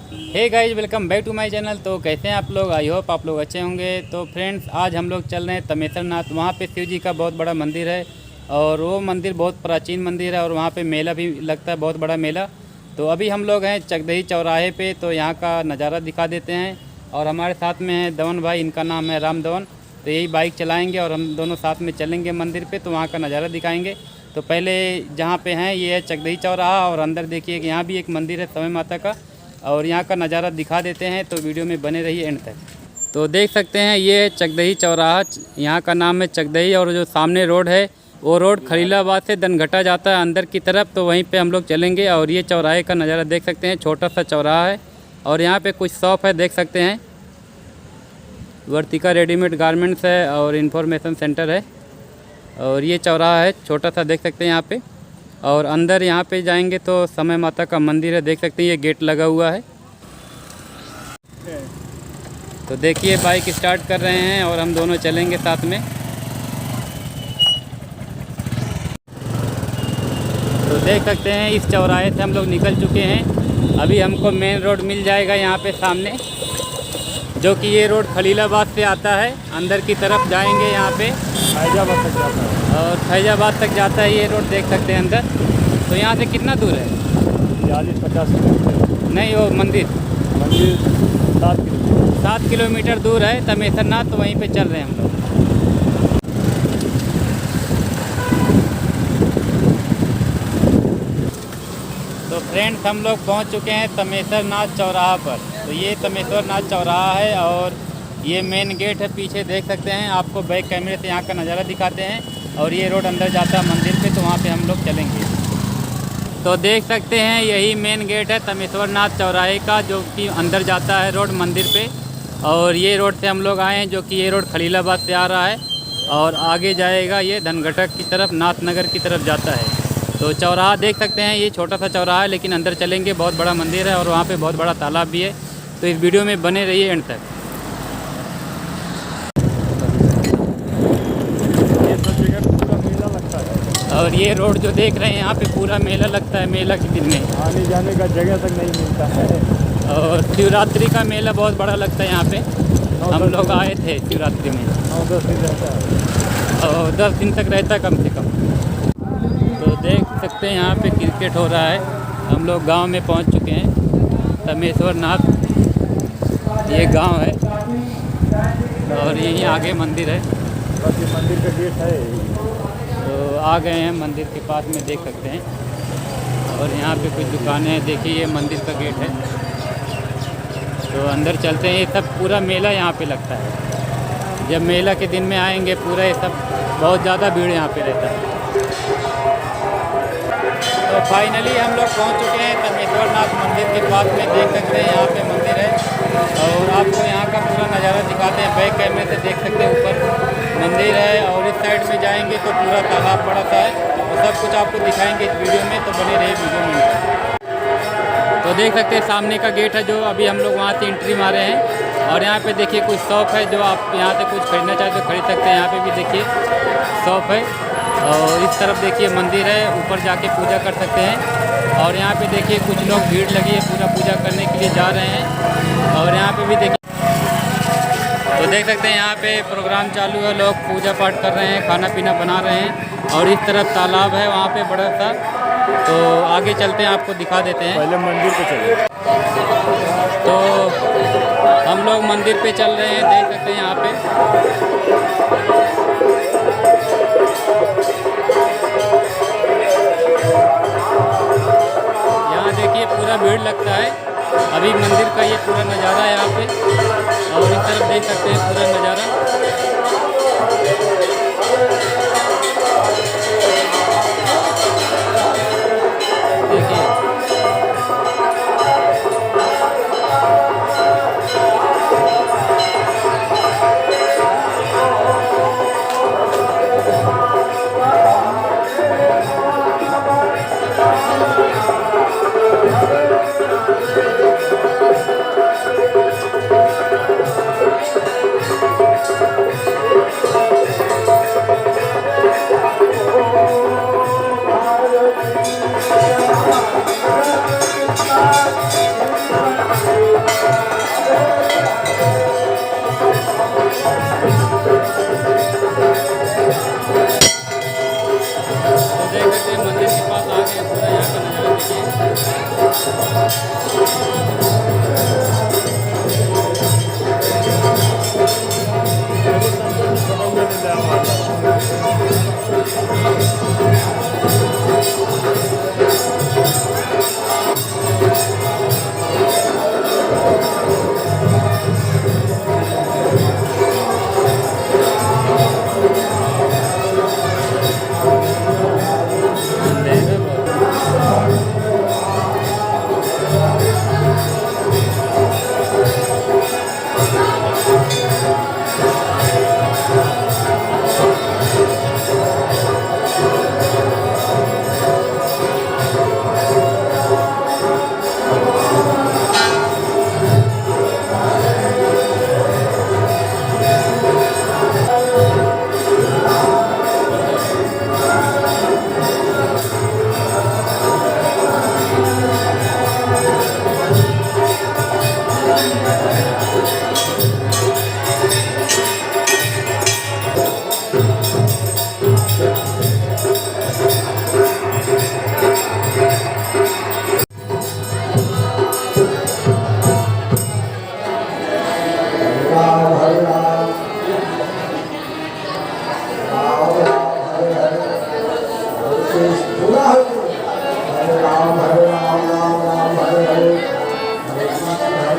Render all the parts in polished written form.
Hey guys, welcome back to my channel. तो कैसे हैं आप लोग? आई होप आप लोग अच्छे होंगे। तो फ्रेंड्स, आज हम लोग चल रहे हैं तमेश्वर नाथ। वहाँ पे शिव जी का बहुत बड़ा मंदिर है और वो मंदिर बहुत प्राचीन मंदिर है और वहाँ पे मेला भी लगता है, बहुत बड़ा मेला। तो अभी हम लोग हैं चकदही चौराहे पे, तो यहाँ का नज़ारा दिखा देते हैं। और हमारे साथ में है दवन भाई, इनका नाम है राम दवन। तो यही बाइक चलाएँगे और हम दोनों साथ में चलेंगे मंदिर पर, तो वहाँ का नज़ारा दिखाएँगे। तो पहले जहाँ पे हैं ये है चकदही चौराहा, और अंदर देखिए कि यहाँ भी एक मंदिर है समय माता का, और यहाँ का नज़ारा दिखा देते हैं। तो वीडियो में बने रहिए एंड तक। तो देख सकते हैं ये है चकदही चौराहा, यहाँ का नाम है चकदही। और जो सामने रोड है वो रोड खलीलाबाद से दनघटा जाता है अंदर की तरफ, तो वहीं पे हम लोग चलेंगे। और ये चौराहे का नज़ारा देख सकते हैं, छोटा सा चौराहा है और यहाँ पे कुछ शॉप है, देख सकते हैं। वर्तिका रेडीमेड गारमेंट्स है और इन्फॉर्मेशन सेंटर है। और ये चौराहा है छोटा सा, देख सकते हैं यहाँ पे। और अंदर यहाँ पे जाएंगे तो समय माता का मंदिर है, देख सकते हैं। ये गेट लगा हुआ है। तो देखिए बाइक स्टार्ट कर रहे हैं और हम दोनों चलेंगे साथ में। तो देख सकते हैं इस चौराहे से हम लोग निकल चुके हैं। अभी हमको मेन रोड मिल जाएगा यहाँ पे सामने, जो कि ये रोड खलीलाबाद से आता है। अंदर की तरफ जाएंगे यहाँ पे फैजाबाद तक जाता है और फैजाबाद तक जाता है ये रोड, देख सकते हैं अंदर। तो यहाँ से कितना दूर है? 40-50 किलोमीटर। नहीं, वो मंदिर 7 किलोमीटर दूर है तमेश्वर नाथ। तो वहीं पे चल रहे हैं हम लोग। तो फ्रेंड्स, हम लोग पहुंच चुके हैं तमेश्वर नाथ चौराहा पर। तो ये तमेश्वर नाथ चौराहा है और ये मेन गेट है, पीछे देख सकते हैं। आपको बैक कैमरे से यहाँ का नज़ारा दिखाते हैं। और ये रोड अंदर जाता है मंदिर पे, तो वहाँ पे हम लोग चलेंगे। तो देख सकते हैं यही मेन गेट है तमेश्वर नाथ चौराहे का, जो कि अंदर जाता है रोड मंदिर पे। और ये रोड से हम लोग आए हैं, जो कि ये रोड खलीलाबाद से आ रहा है और आगे जाएगा ये धनघटा की तरफ, नाथनगर की तरफ जाता है। तो चौराहा देख सकते हैं, ये छोटा सा चौराहा है, लेकिन अंदर चलेंगे बहुत बड़ा मंदिर है और वहाँ पे बहुत बड़ा तालाब भी है। तो इस वीडियो में बने रहिए एंड तक। और ये रोड जो देख रहे हैं, यहाँ पे पूरा मेला लगता है। मेला के दिन में आने जाने का जगह तक नहीं मिलता है। और शिवरात्रि का मेला बहुत बड़ा लगता है यहाँ पे। हम लोग आए थे शिवरात्रि में। 9-10 दिन रहता है और 10 दिन तक रहता है कम से कम। तो देख सकते हैं यहाँ पे क्रिकेट हो रहा है। हम लोग गांव में पहुँच चुके हैं। तमेश्वर नाथ ये गांव है और यहीं आगे मंदिर है। बस ये मंदिर का गेट है। तो आ गए हैं मंदिर के पास में, देख सकते हैं। और यहाँ पे कुछ दुकानें हैं, देखिए ये मंदिर का गेट है। तो अंदर चलते हैं। ये सब पूरा मेला यहाँ पे लगता है। जब मेला के दिन में आएंगे पूरा ये सब, बहुत ज़्यादा भीड़ यहाँ पे रहता है। तो फाइनली हम लोग पहुँच चुके हैं तमेश्वर नाथ मंदिर के पास में, देख सकते हैं यहाँ पे मंदिर है। और आपको यहाँ का पूरा नज़ारा दिखाते हैं, बैक कैमरे से देख सकते हैं। ऊपर मंदिर है और इस साइड में जाएंगे तो पूरा तालाब बड़ा सा है। और सब कुछ आपको दिखाएंगे इस वीडियो में, तो बने रहिए वीडियो में। तो देख सकते हैं सामने का गेट है, जो अभी हम लोग वहाँ से एंट्री मारे हैं। और यहाँ पे देखिए कुछ शॉप है, जो आप यहाँ से कुछ खरीदना चाहते तो खरीद सकते हैं। यहाँ पे भी देखिए शॉप है। और इस तरफ देखिए मंदिर है, ऊपर जाके पूजा कर सकते हैं। और यहाँ पे देखिए कुछ लोग, भीड़ लगी है, पूरा पूजा करने के लिए जा रहे हैं। और यहाँ पे भी देखिए, तो देख सकते हैं यहाँ पे प्रोग्राम चालू है, लोग पूजा पाठ कर रहे हैं, खाना पीना बना रहे हैं। और इस तरफ तालाब है वहाँ पे बड़ा सा। तो आगे चलते हैं, आपको दिखा देते हैं। पहले मंदिर पे चले। तो हम लोग मंदिर पे चल रहे हैं, देख सकते हैं यहाँ पे। यहाँ देखिए पूरा भीड़ लगता है। अभी मंदिर का ये पूरा नज़ारा है यहाँ पे। और इस तरफ देख सकते हैं पूरा नज़ारा। देखिए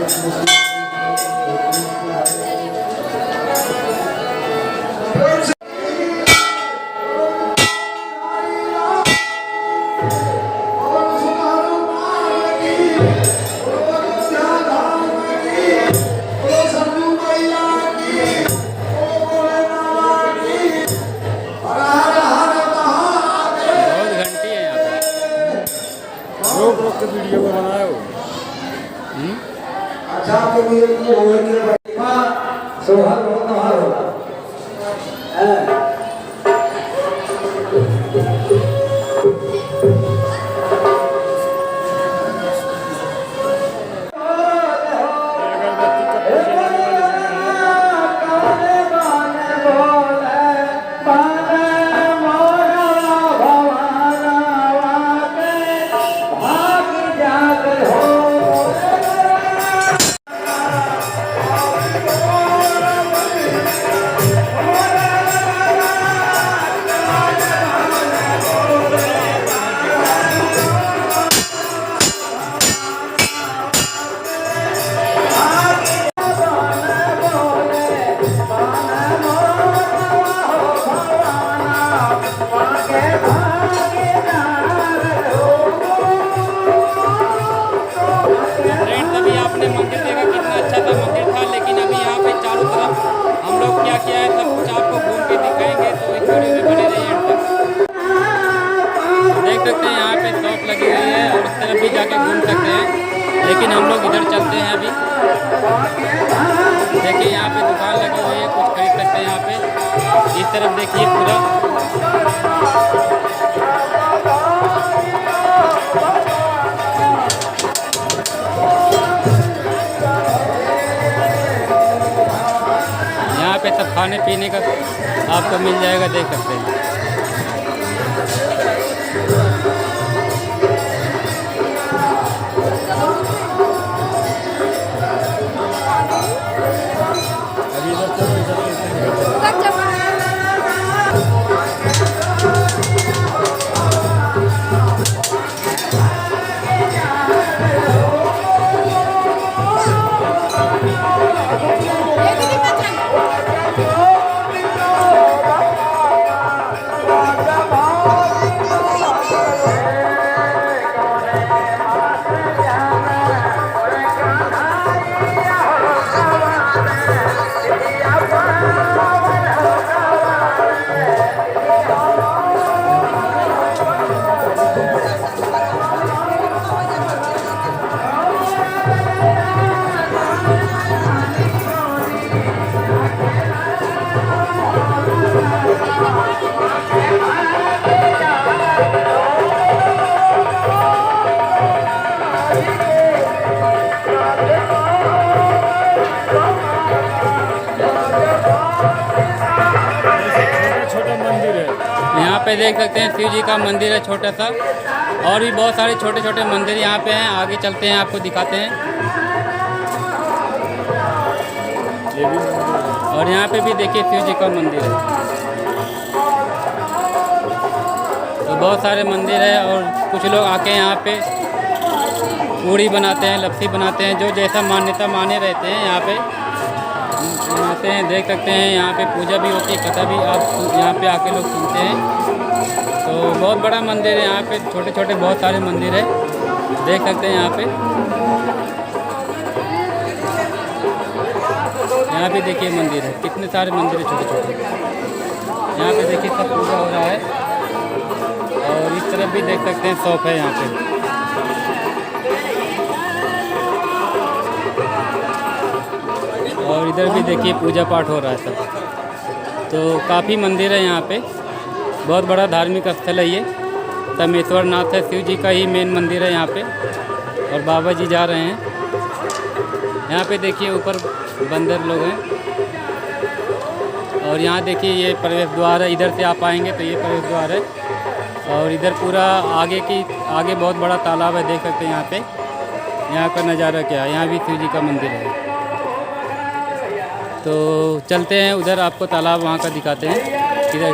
बहुत घंटी है यहाँ पे। रोक रोक के वीडियो को बनाए हो। अच्छा तो ये होगा कि भाई सोहर होता होगा अगरबत्ती का पूजा करने वाली जगह है। फ्रेंड्स अभी आपने मंदिर देखा कितना अच्छा सा मंदिर था, लेकिन अभी यहाँ पे चारों तरफ हम लोग क्या किया है सब कुछ आपको घूम के दिखाएंगे, तो इस वीडियो में बने रहिए एंड तक। देख सकते हैं यहाँ पे शॉप लगी हुई है और इस तरफ भी जाके घूम सकते हैं, लेकिन हम लोग इधर चलते हैं अभी। देखिए यहाँ पे दुकान लगी हुई है, कुछ खरीद सकते हैं यहाँ पे। इस तरफ देखिए पूरा यहाँ पे सब खाने पीने का आपको मिल जाएगा, देख सकते हैं। अभी इधर चलो, इधर कैसे निकलते हैं। छोटा मंदिर है। यहाँ पे देख सकते हैं शिव जी का मंदिर है छोटा सा, और भी बहुत सारे छोटे छोटे मंदिर यहाँ पे हैं। आगे चलते हैं, आपको दिखाते हैं। ये भी मंदिर है। और यहाँ पे भी देखिए शिव जी का मंदिर है। तो बहुत सारे मंदिर है, और कुछ लोग आके यहाँ पे पूड़ी बनाते हैं, लस्सी बनाते हैं, जो जैसा मान्यता माने रहते हैं यहाँ पे बनाते हैं। देख सकते हैं यहाँ पे पूजा भी होती है, कथा भी आप यहाँ पे आके लोग सुनते हैं। तो बहुत बड़ा मंदिर है यहाँ पे, छोटे छोटे बहुत सारे मंदिर है, देख सकते हैं यहाँ पे। यहाँ पे देखिए मंदिर है, कितने सारे मंदिर है छोटे छोटे। यहाँ पे देखिए सब पूजा हो रहा है, और इस तरफ भी देख सकते हैं शॉप है यहाँ पे। और इधर भी देखिए पूजा पाठ हो रहा है सब। तो काफ़ी मंदिर है यहाँ पे, बहुत बड़ा धार्मिक स्थल है ये। तमेश्वर नाथ है, शिव जी का ही मेन मंदिर है यहाँ पे, और बाबा जी जा रहे हैं। यहाँ पे देखिए ऊपर बंदर लोग हैं, और यहाँ देखिए ये प्रवेश द्वार है। इधर से आप आएंगे तो ये प्रवेश द्वार है, और इधर पूरा आगे बहुत बड़ा तालाब है, देख सकते हैं यहाँ पे। यहाँ का नज़ारा क्या है, यहाँ भी शिव जी का मंदिर है। तो चलते हैं उधर, आपको तालाब वहाँ का दिखाते हैं। किधर